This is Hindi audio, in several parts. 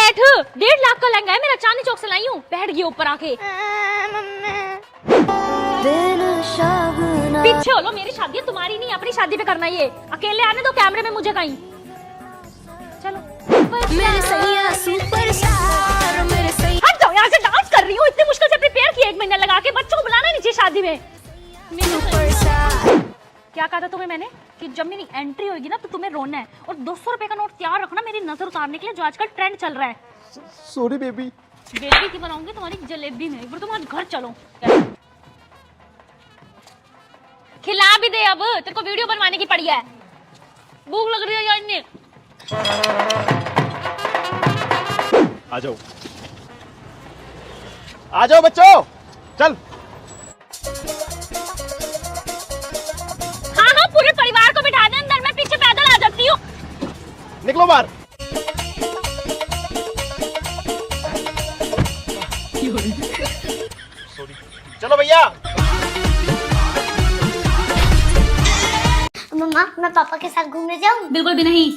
बैठ, 1.5 लाख का लहंगा है मेरा, चांदनी चौक से लाई हूँ। बैठ गई ऊपर आके। पीछे हो लो, मेरी शादी है, तुम्हारी नहीं। अपनी शादी पे करना ये। अकेले आने दो कैमरे में मुझे कहीं। चलो मेरे सैया सुपरस्टार, मेरे सैया। हट जाओ यहाँ से, डांस कर रही हूँ। इतनी मुश्किल से प्रिपेयर किया 1 महीना लगा के। बच्चों को बुलाना नहीं चाहिए शादी में। क्या कहा था तुम्हें मैंने कि जब मेरी एंट्री होगी ना तो तुम्हें रोना है, और 200 रुपए का नोट तैयार रखना मेरी नजर उतारने के लिए, जो आजकल ट्रेंड चल रहा है। Sorry baby. बेबी की बनाऊंगी तुम्हारी जलेबी में। फिर तुम्हारे घर चलो, खिला भी दे। अब तेरे को वीडियो बनवाने की पड़ी है। भूख लग रही है यार। इन्हें आ जाओ, आ जाओ बच्चों, चल। हाँ हाँ, पूरे परिवार को बिठा दे अंदर, मैं पीछे पैदल आ जाती हूँ। निकलो बाहर। चलो भैया। मम्मा, मैं पापा के साथ घूमने जाऊँ? बिल्कुल भी नहीं।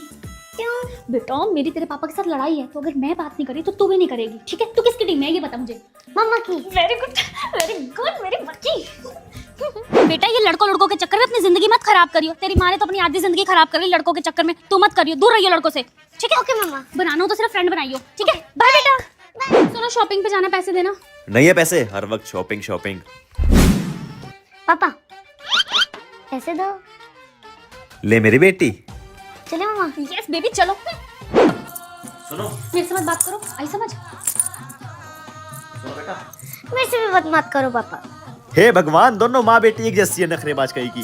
क्यों? बेटा, मेरी तेरे पापा के साथ लड़ाई है, तो अगर मैं बात नहीं करी तो तू भी नहीं करेगी, ठीक है? तू किसकी टीम में है ये बता मुझे। मम्मा की। वेरी गुड, वेरी गुड मेरी बच्ची। बेटा, ये लड़कों के चक्कर में अपनी जिंदगी मत खराब करियो। तेरी माँ ने तो अपनी आधी जिंदगी खराब कर ली लड़कों के चक्कर में। तू मत करियो, दूर रहियो लड़कों से, ठीक है? ओके मम्मा। बनाना हो तो सिर्फ फ्रेंड बनाइयो, ठीक है? बाय बेटा। सुनो, शॉपिंग पे जाना, पैसे देना। नहीं है पैसे, हर वक्त शॉपिंग शॉपिंग। पापा पैसे दो। ले मेरी बेटी। चले मम्मा। यस बेबी, चलो। सुनो, मेरे से मत बात करो, आई समझ। सुनो बेटा। मेरे से भी मत करो पापा। हे भगवान, दोनों माँ बेटी एक जैसी है, नखरेबाज कहीं की।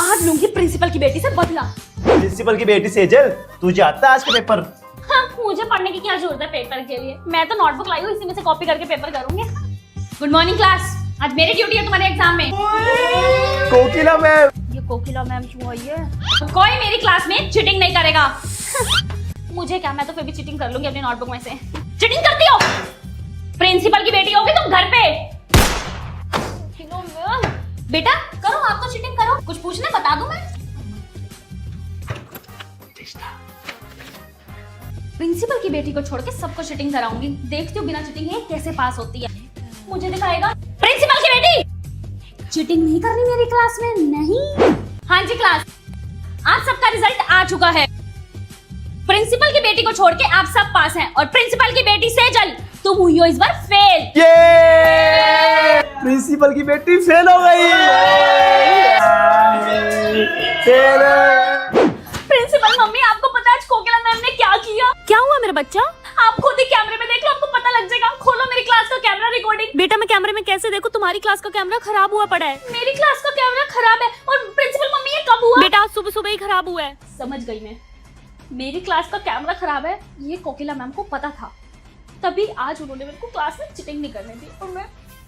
आज लूंगी प्रिंसिपल की बेटी से बदला। प्रिंसिपल की बेटी सेजल, तुझे आता है आज के पेपर? हाँ, मुझे पढ़ने की क्या जरूरत है पेपर के लिए? मैं तो नोटबुक लाई हूँ, इसी में से कॉपी करके पेपर करूंगी। गुड मॉर्निंग क्लास, आज मेरी ड्यूटी है तुम्हारे एग्जाम में। कोकिला मैम। ये कोकिला मैम क्यों आई है? कोई मेरी क्लास में चीटिंग नहीं करेगा। मुझे क्या, मैं तो फिर भी चीटिंग कर लूंगी अपनी नोटबुक में से। चीटिंग करती हो? प्रिंसिपल की बेटी होगी तुम घर पे। बेटा करो, आप तो चीटिंग करो। कुछ पूछना बता दूं मैं? प्रिंसिपल की बेटी को छोड़ के सबको चीटिंग कराऊंगी। देखती हूँ बिना चीटिंग है कैसे पास होती है। मुझे दिखाएगा। प्रिंसिपल की बेटी, चीटिंग नहीं करनी मेरी क्लास में। नहीं। हाँ जी क्लास, आज सबका रिजल्ट आ चुका है। प्रिंसिपल की बेटी को छोड़ के आप सब पास हैं, और प्रिंसिपल की बेटी सेजल, तुम हुई हो इस बार फेल। ये प्रिंसिपल की बेटी फेल हो गई। प्रिंसिपल मम्मी, आपको पता है आज कोकिला मैम ने क्या किया? क्या हुआ मेरा बच्चा? आप खुद ही कैमरे में देख लो, आपको पता लग जाएगा। खोलो मेरी क्लास का कैमरा रिकॉर्डिंग। बेटा, मैं कैमरे में कैसे देखूं? तुम्हारी क्लास का कैमरा खराब हुआ पड़ा है। मेरी क्लास का कैमरा खराब है? और प्रिंसिपल मम्मी ये कब हुआ? बेटा, आज सुबह सुबह ही खराब हुआ है। समझ गई मैं, मेरी क्लास का कैमरा खराब है ये कोकिला मैम को पता था, तभी आज उन्होंने मेरे को क्लास में चीटिंग नहीं करने दी, और मैं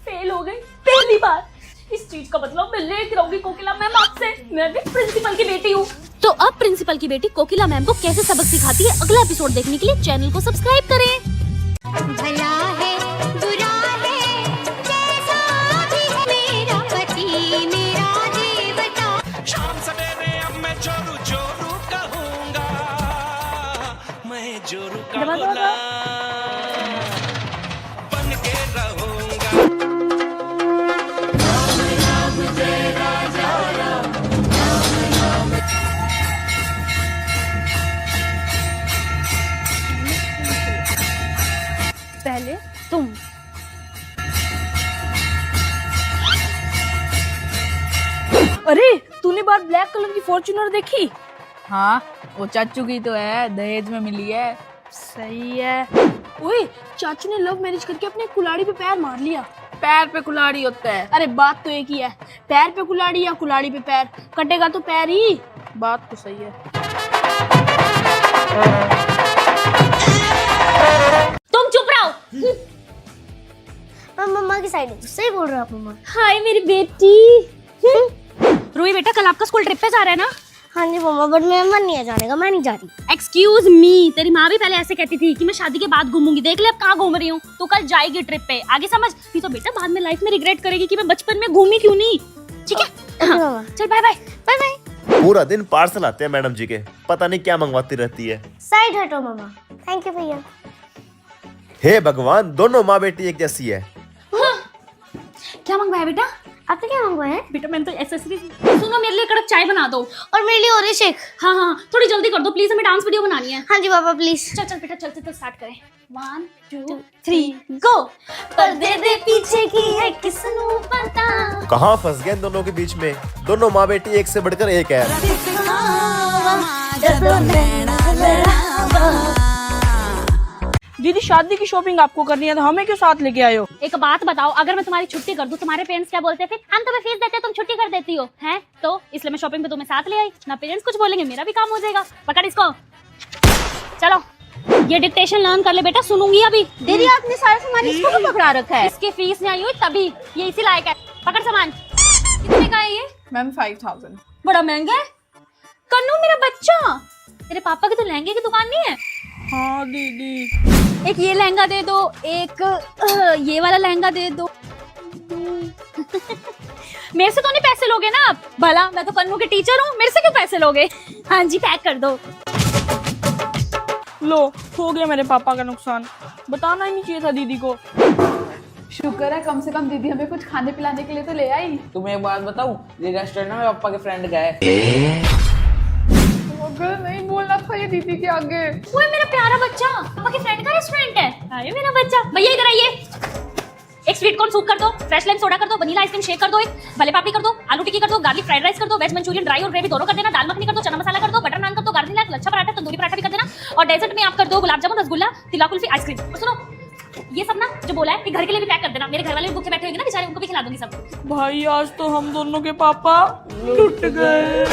फेल हो गई पहली बार। इस चीज का मतलब मैं लेकर रहूंगी कोकिला मैम आपसे। मैं भी प्रिंसिपल की बेटी हूँ। तो अब प्रिंसिपल की बेटी कोकिला मैम को कैसे सबक सिखाती है, अगला एपिसोड देखने के लिए चैनल को सब्सक्राइब करें। भला है बुरा है जैसा भी है, मेरा पति मेरा देवता। शाम सवेरे अब मैं जोरू जोरू कहूँगा, मैं जोरू कहूँगा, बन के रहूँगा। पहली बार ब्लैक कलर की फॉर्च्यूनर देखी? हाँ, वो चाचू की तो है, दहेज में मिली है। सही है। ओए, चाचू ने लव मैरिज करके अपने कुल्हाड़ी पे पैर मार लिया। पैर पे कुल्हाड़ी होता है। अरे बात तो एक ही है, पैर पे कुल्हाड़ी या कुल्हाड़ी पे पैर, कटेगा तो पैर ही। बात तो सही है। तुम चुप रहो। मम्मा की साइड सही बोल रहे हो आप मम्मा। हाय मेरी बेटी। रूही बेटा, कल आपका स्कूल ट्रिप पे जा रहा है ना? हाँ जी मम्मा, बट मेरा मन नहीं है जाने का, मैं नहीं जा रही। एक्सक्यूज मी, तेरी माँ भी पहले ऐसे कहती थी कि मैं शादी के बाद घूमूंगी, देख ले अब कहाँ घूम रही हूँ। तो कल जाएगी ट्रिप पे, आगे समझ। नहीं तो बेटा बाद में लाइफ में रिग्रेट करेगी कि मैं बचपन में घूमी क्यों नहीं। ठीक है हाँ। चल बाय बाय। Bye bye. पूरा दिन पार्सल आते हैं मैडम जी के, पता नहीं क्या मंगवाती रहती है। साइड हटो मम्मा। थैंक यू भैया। हे भगवान, दोनों माँ बेटी एक जैसी है। क्या मंगवाया बेटा? आपने क्या मंगवाया है? बेटा मैंने तो एक्सेसरीज। सुनो, मेरे लिए कड़क चाय बना दो। और मेरे लिए ओरियो शेक। हाँ हाँ, थोड़ी जल्दी कर दो प्लीज, हमें डांस वीडियो बनानी है। हाँ जी पापा प्लीज। चल चल बेटा, चलते तो स्टार्ट करें। 1 2 3 गो। पर्दे दे पीछे की है किसनू पता। कहाँ फंस गए इन दोनों के बीच में? दोनों माँ बेटी एक से बढ़कर एक है। दीदी, शादी की शॉपिंग आपको करनी है तो हमें क्यों साथ लेके आए हो? एक बात बताओ, अगर मैं तुम्हारी छुट्टी कर दूं, तुम्हारे पेरेंट्स क्या बोलते हैं फिर? हम तुम्हें फीस देते हैं, तुम छुट्टी कर देती हो, हैं? तो इसलिए मैं शॉपिंग पे तुम्हें साथ ले आई। ना पेरेंट्स कुछ बोलेंगे, मेरा भी काम हो जाएगा। पकड़ इसको। चलो, ये डिक्टेशन लर्न कर ले बेटा, सुनूंगी अभी। दीदी आपने सारा सामान इसको क्यों पकड़ा रखा है? इसकी फीस नहीं आई हुई तभी, ये इसी लायक है। पकड़ सामान। कितने का है ये? मैम 5000। बड़ा महंगा है। कन्नू मेरा बच्चा, तेरे पापा की तो लहंगे की दुकान नहीं है? हाँ दीदी। एक ये लहंगा दे दो, एक ये वाला लहंगा दे दो। मेरे से तो नहीं पैसे लोगे ना आप? भला मैं तो कन्नू के टीचर हूँ, मेरे से क्यों पैसे लोगे? हाँ जी, पैक कर दो। लो, हो गया मेरे पापा का नुकसान। बताना ही नहीं चाहिए था दीदी को। शुक्र है कम से कम दीदी हमें कुछ खाने पिलाने के लिए तो ले आई। तुम्हें एक बात बताऊं, ये रेस्टोरेंट में पापा के फ्रेंड गए। अगर नहीं बोलना था ये दीदी के आगे। ओए मेरा प्यारा बच्चा, पापा के फ्रेंड का रेस्टोरेंट है। अरे मेरा बच्चा, भैया इधर आइए। एक स्वीट कॉर्न सूप कर दो, फ्रेश लाइम सोडा कर दो, वनीला आइसक्रीम शेक कर दो, एक भले पापड़ी कर दो, आलू टिक्की कर दो, गार्लिक फ्राइड राइस कर दो, वेज मंचूरियन ड्राई और ग्रेवी दोनों कर देना, दाल मखनी कर दो, चना मसाला कर दो, बटर नान कर दो, गार्लिक नान, लच्छा पराठा, तंदूरी पराठा भी कर देना। और डेजर्ट में आप कर दो गुलाब जामुन, रसगुल्ला, तिला कुल्फी, आइसक्रीम। और सुनो, ये सब ना जो बोला है कि घर के लिए भी पैक कर देना। मेरे घर वाले भी भूखे बैठे होंगे ना बेचारे, उनको भी खिला दूंगी सब। भाई आज तो हम दोनों के पापा टूट गए।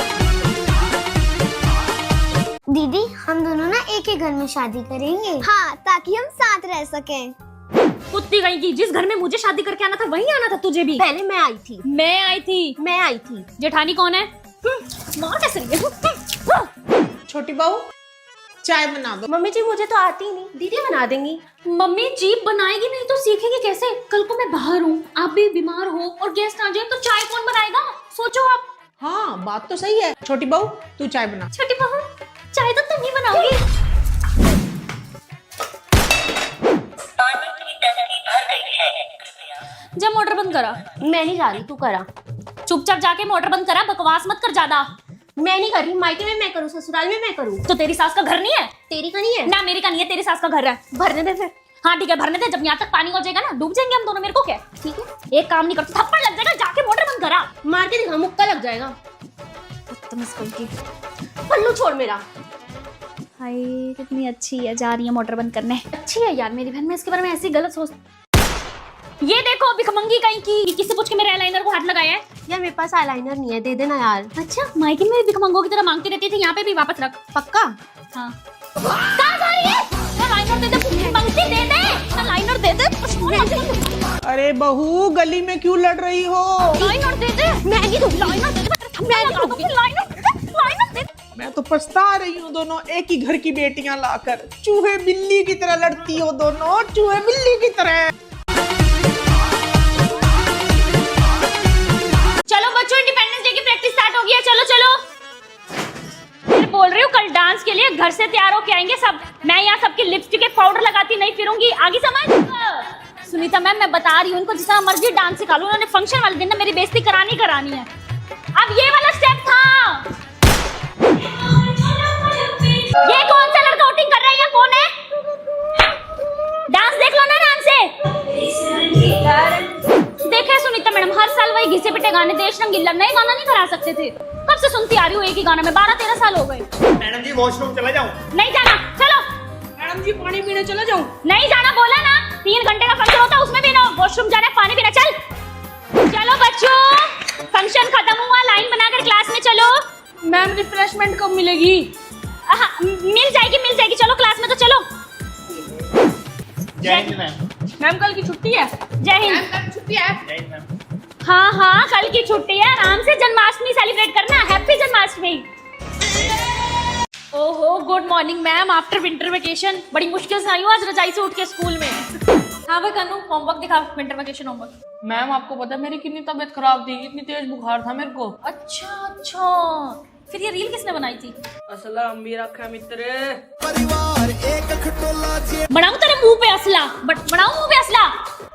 दीदी हम दोनों ना एक ही घर में शादी करेंगे। हाँ, ताकि हम साथ रह सकें। कुत्ती गई की, जिस घर में मुझे शादी करके आना था वहीं आना था तुझे भी। पहले मैं आई थी। मैं आई थी। जेठानी कौन है? मार कैसे रही है? छोटी बहू चाय बना दो। मम्मी जी मुझे तो आती ही नहीं, दीदी बना देंगी। मम्मी जी बनाएगी नहीं तो सीखेगी कैसे? कल को मैं बाहर हूँ, आप भी बीमार हो और गेस्ट आ जाए तो चाय कौन बनाएगा? सोचो आप। हाँ बात तो सही है। छोटी बहू तू चाय बना। छोटी बहू, चाय तो तुम ही बनाओगी। जब मोटर बंद करा। मैं नहीं जा रही, तू करा। चुपचाप जाके मोटर बंद करा, बकवास मत कर ज्यादा। मैं नहीं कर रही, मायके में मैं करूँ, ससुराल में मैं करूँ। तो तेरी सास का घर नहीं है? तेरी का नहीं है ना मेरी का नहीं है, तेरी सास का घर है। भरने दे फिर। हाँ ठीक है, भरने दे। जब यहाँ तक पानी हो जाएगा ना, डूब जाएंगे हम दोनों। मेरे को क्या ठीक है, एक काम नहीं करती, थप्पड़ लग जाएगा। जाके मोटर बंद करा। मार के दिखा, मुक्का लग जाएगा। तुम इसको की पल्लू छोड़ मेरा। हाय कितनी अच्छी है, जा रही है मोटर बंद करने। अच्छी है यार मेरी बहन, मैं इसके बारे में ऐसी गलत सोच। ये देखो भिखमंगी कहीं की, किससे पूछ के मेरे आईलाइनर को हाथ लगाया है? यार मेरे पास आईलाइनर नहीं है, दे देना यार। अच्छा, मायके में भिखमंगों की तरह मांगती रहती थी, यहाँ पे भी वापस रख। पक्का? हाँ। कहाँ जा रही है? आईलाइनर दे दे, भिखमंगी दे दे, आईलाइनर दे दे। अरे बहू गली में क्यों लड़ रही हो? लाइनर दे दे। मैं नहीं दूंगी। लाइनर दे दे, मैं नहीं दूंगी। लाइनर दे दे। मैं तो पछता रही हूँ, दोनों एक ही घर की बेटियां लाकर। चूहे बिल्ली की तरह लड़ती हो दोनों, चूहे बिल्ली की तरह। चलो बच्चों, इंडिपेंडेंस डे की प्रैक्टिस स्टार्ट हो गई है। चलो चलो, फिर बोल रही हूँ कल डांस के लिए घर से तैयार होके आएंगे सब। मैं यहाँ सबकी लिपस्टिक के पाउडर लगाती नहीं फिरूंगी, आगे समझ। सुनीता मैम, मैं बता रही हूँ इनको जितना मर्जी डांस सिखा लो, उन्होंने फंक्शन वाले दिन ना मेरी बेइज्जती करानी है। अब ये वाला स्टेप था। ये कौन सा लड़का आउटिंग कर रहा है? ये कौन है? डांस देख लो ना ध्यान से। देखे सुनीता मैडम, हर साल वही घिसे पिटे गाने, देश रंगीला, नए गाना नहीं करा सकते थे? कब कब से सुनती आ रही हूँ एक ही गाना में, 12-13 साल हो गए। मैडम जी वॉशरूम चला जाऊं? नहीं जाना, चलो। मैडम जी पानी पीने चले जाऊं? नहीं जाना बोला ना, 3 घंटे का फंक्शन होता है उसमें भी ना वॉशरूम जाना, पानी पीना। चल चलो बच्चों, फंक्शन खत्म हुआ, लाइन बनाकर क्लास में चलो। मैम रिफ्रेशमेंट कब मिलेगी? मिल जाएगी, चलो क्लास में तो चलो। जय हिंद मैम। मैम कल की छुट्टी है? जय हिंद। छुट्टी है। जय हिंद मैम। हाँ कल की छुट्टी है, आराम से जन्माष्टमी सेलिब्रेट करना। हैप्पी जन्माष्टमी। ओहो good morning ma'am, after winter vacation. बड़ी मुश्किल से आई हूँ आज रजाई से उठ के स्कूल में। हाँ भाई कन्नू, होमवर्क दिखा, विंटर वेकेशन होमवर्क। मैम आपको पता है मेरी कितनी तबीयत खराब थी, इतनी तेज बुखार था मेरे को। अच्छा, फिर ये रील किसने बनाई थी? असला मेरा रखा मित्र। बनाऊं तेरे मुंह पे असला, बनाऊं मुंह पे असला?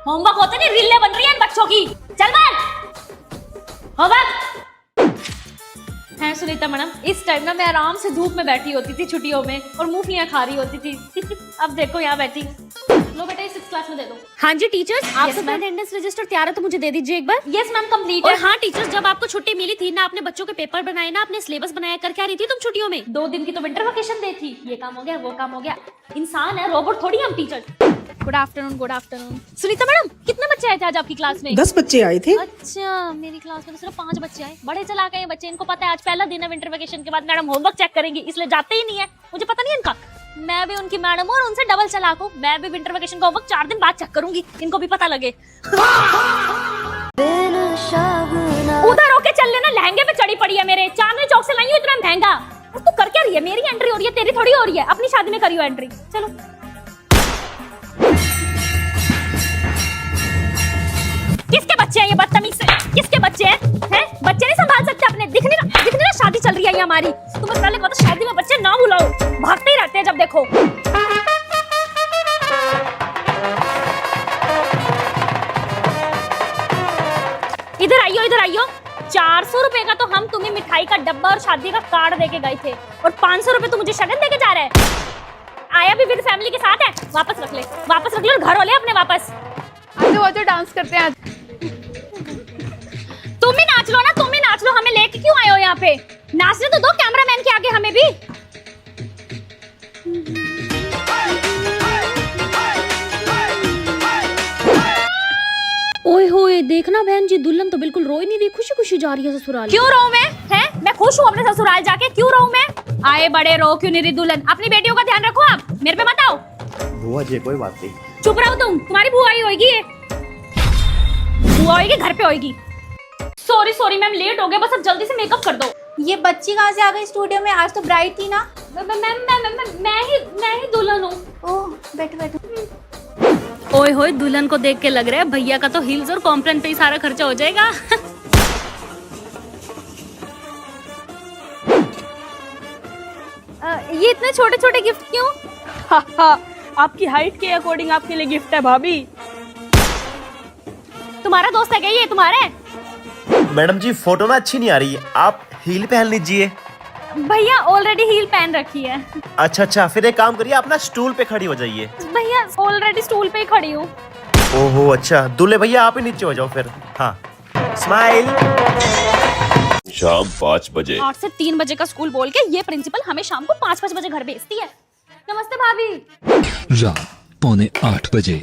होमवर्क होते नहीं, रीलें बन रही हैं बच्चों की। चल बन होमवर्क। है सुनीता मैडम, इस टाइम ना मैं आराम से धूप में बैठी होती थी छुट्टियों में और मूंगफलियां खा रही होती थी। अब देखो यहाँ बैठी। लो बेटा, 6th क्लास में दे दो। हाँ जी टीचर्स, आप सबका अटेंडेंस रजिस्टर तैयार है तो मुझे दे दीजिए एक बार। यस मैम कंप्लीट है। और हाँ टीचर्स, जब आपको छुट्टी मिली थी ना, आपने बच्चों के पेपर बनाए ना, अपने सिलेबस बनाया, कर क्या रही थी तुम छुट्टियों में? 2 दिन की तो विंटर वेकेशन दे थी, ये काम हो गया वो काम हो गया। इंसान है, रोबोट थोड़ी हम teacher. Good afternoon, good afternoon. Sunita madam, कितने बच्चे आए थे आज आपकी क्लास में? 10 बच्चे आए थे। अच्छा, मेरी क्लास में तो सिर्फ 5 बच्चे आए। बड़े चलाक हैं ये बच्चे, इनको पता है आज पहला दिन है विंटर वेकेशन के बाद मैडम होमवर्क चेक करेंगी, इसलिए जाते ही नहीं है। मुझे पता नहीं है इनका। मैं भी उनकी मैडम हूँ और उनसे डबल चलाक हूँ। मैं भी विंटर वेकेशन का होमवर्क 4 दिन बाद चेक करूंगी, इनको भी पता लगे। उधर होके चल लेना, लहंगे पे चढ़ी पड़ी है मेरे। चांदनी चौक से लाई हूँ इतना महंगा। और तू कर क्या रही है? मेरी एंट्री हो रही है, तेरी थोड़ी हो रही है। अपनी शादी में करी हो एंट्री। चलो किसके बच्चे हैं ये बदतमीज से? किसके बच्चे हैं? बच्चे नहीं संभाल सकते अपने? दिखने ना शादी चल रही है ये हमारी। तुम्हें पहले कहा था शादी में बच्चे ना बुलाओ, भागते ही रहते हैं जब देखो। इधर आइयो। 400 रुपए का तो हम तुम्हें मिठाई का डब्बा और शादी का कार्ड देके गए थे, और 500 रुपए तो मुझे शगन देके जा रहा है। आया भी विद फैमिली के साथ है। वापस रख ले और घर वाले अपने वापस। आजो डांस करते हैं। तुम भी नाच लो, हमें लेके क्यों आए हो यहाँ पे? नाचने तो दो कैमरामैन के आगे हमें भी। ओए होए, देखना बहन जी, दुल्हन तो बिल्कुल रोई नहीं रही, खुशी खुशी जा रही है ससुराल। क्यों रो मैं खुश हूँ अपने ससुराल जाके। क्यों रो मैं? आए बड़े रो क्यों नहीं रही दुल्हन? अपनी बेटियों का ध्यान रखो, आप मेरे पे मत आओ। बुआ जी कोई बात नहीं। चुप रहो तुम, तुम्हारी बुआ ही होगी ये। बुआ होगी, घर पे होगी। सॉरी मैम, लेट हो गया, बस अब जल्दी से मेकअप कर दो। ये बच्ची कहाँ से आ गई स्टूडियो में? आज तो ब्राइट थी ना। मैम मैं ही दुल्हन हूँ। ओह बैठो। ओए होए, दुल्हन को देख के लग रहा है भैया का तो हील्स और कॉम्प्लेन पे ही सारा खर्चा हो जाएगा। ये इतने छोटे छोटे गिफ्ट क्यों? आपकी हाइट के अकॉर्डिंग आपके लिए गिफ्ट है भाभी। तुम्हारा दोस्त है क्या ये? तुम्हारे? मैडम जी फोटो ना अच्छी नहीं आ रही है, आप हील पहन लीजिए। भैया ऑलरेडी हील पहन रखी है। अच्छा, फिर एक काम करिए, आप ना स्टूल पे खड़ी हो जाइए। भैया ऑलरेडी स्टूल पे ही खड़ी हूँ। ओहो अच्छा, दूल्हे भैया आप ही नीचे हो जाओ फिर। हाँ स्माइल। शाम 5 बजे 8 से 3 बजे का स्कूल बोल के ये प्रिंसिपल हमें शाम को 5 बजे घर भेजती है। नमस्ते भाभी। रात 7:45 बजे